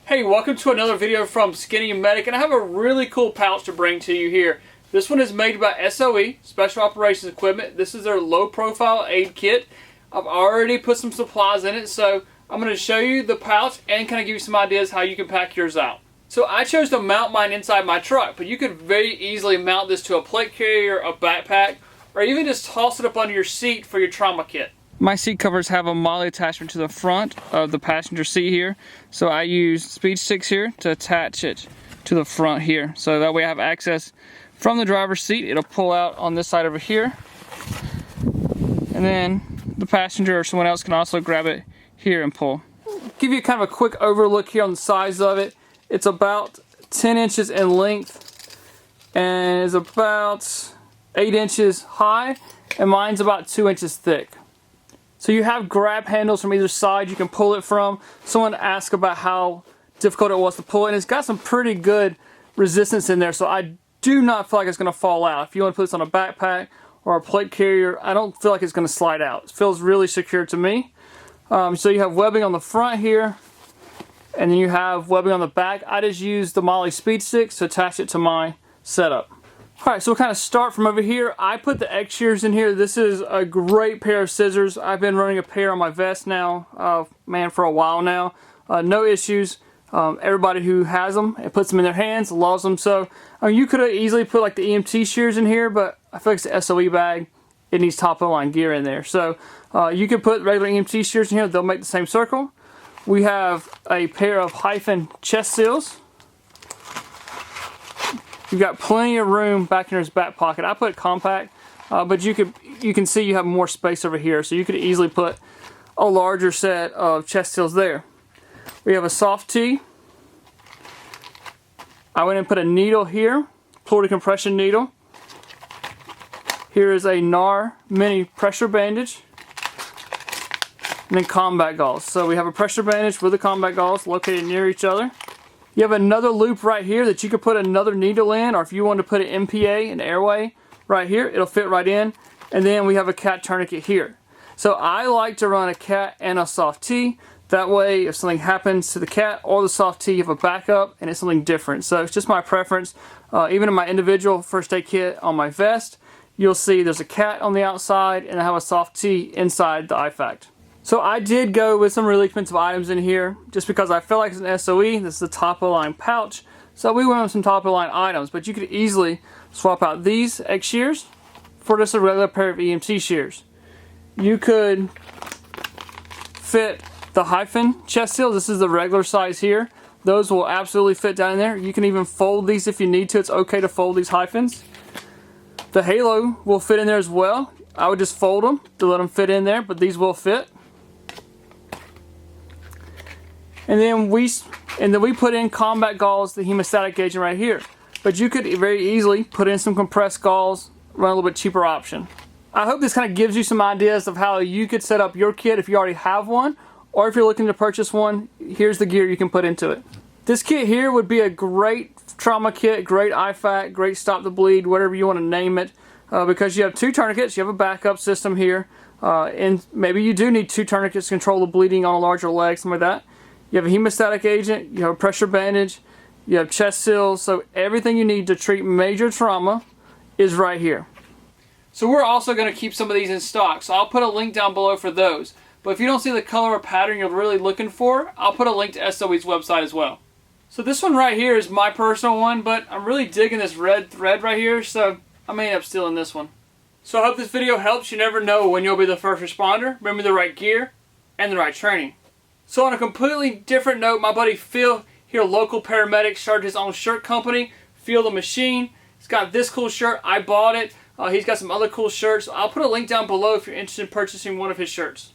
Hey, welcome to another video from SkinnyMedic, and I have a really cool pouch to bring to you here. This one is made by SOE, Special Operations Equipment. This is their low profile aid kit. I've already put some supplies in it, so I'm going to show you the pouch and kind of give you some ideas how you can pack yours out. So I chose to mount mine inside my truck, but you could very easily mount this to a plate carrier, a backpack, or even just toss it up under your seat for your trauma kit. My seat covers have a MOLLE attachment to the front of the passenger seat here. So I use speed sticks here to attach it to the front here. So that way I have access from the driver's seat. It'll pull out on this side over here. And then the passenger or someone else can also grab it here and pull. Give you kind of a quick overlook here on the size of it. It's about 10 inches in length and is about 8 inches high, and mine's about 2 inches thick. So you have grab handles from either side you can pull it from. Someone asked about how difficult it was to pull it, and it's got some pretty good resistance in there, so I do not feel like it's going to fall out. If you want to put this on a backpack or a plate carrier, I don't feel like it's going to slide out. It feels really secure to me. So you have webbing on the front here, and then you have webbing on the back. I just used the MOLLE speed sticks to attach it to my setup. Alright, so we'll kind of start from over here. I put the X shears in here. This is a great pair of scissors. I've been running a pair on my vest now, for a while now. No issues. Everybody who has them and puts them in their hands loves them. So you could have easily put like the EMT shears in here, but I feel like it's the SOE bag. It needs top of the line gear in there. So you could put regular EMT shears in here. They'll make the same circle. We have a pair of hyphen chest seals. You've got plenty of room back in his back pocket. I put it compact, but you can see you have more space over here, so you could easily put a larger set of chest seals there. We have a soft tee. I went and put a needle here, pull decompression needle. Here is a NAR mini pressure bandage, and then combat gauze. So we have a pressure bandage with the combat gauze located near each other. You have another loop right here that you could put another needle in, or if you want to put an MPA, an airway, right here, it'll fit right in. And then we have a cat tourniquet here. So I like to run a cat and a soft tee. That way, if something happens to the cat or the soft tee, you have a backup and it's something different. So it's just my preference. Even in my individual first aid kit on my vest, you'll see there's a cat on the outside and I have a soft tee inside the IFAK. So I did go with some really expensive items in here just because I feel like it's an SOE. This is a top of the line pouch. So we went with some top of the line items, but you could easily swap out these X shears for just a regular pair of EMT shears. You could fit the hyphen chest seals. This is the regular size here. Those will absolutely fit down in there. You can even fold these if you need to. It's okay to fold these hyphens. The halo will fit in there as well. I would just fold them to let them fit in there, but these will fit. And then we put in combat gauze, the hemostatic agent right here. But you could very easily put in some compressed gauze, run a little bit cheaper option. I hope this kind of gives you some ideas of how you could set up your kit if you already have one, or if you're looking to purchase one, here's the gear you can put into it. This kit here would be a great trauma kit, great IFAK, great stop the bleed, whatever you want to name it, because you have two tourniquets, you have a backup system here, and maybe you do need two tourniquets to control the bleeding on a larger leg, something like that. You have a hemostatic agent, you have a pressure bandage, you have chest seals, so everything you need to treat major trauma is right here. So we're also going to keep some of these in stock, so I'll put a link down below for those. But if you don't see the color or pattern you're really looking for, I'll put a link to SOE's website as well. So this one right here is my personal one, but I'm really digging this red thread right here, so I may end up stealing this one. So I hope this video helps. You never know when you'll be the first responder. Remember the right gear and the right training. So on a completely different note, my buddy Phil, here, local paramedic, started his own shirt company, Feel the Machine. He's got this cool shirt. I bought it. He's got some other cool shirts. I'll put a link down below if you're interested in purchasing one of his shirts.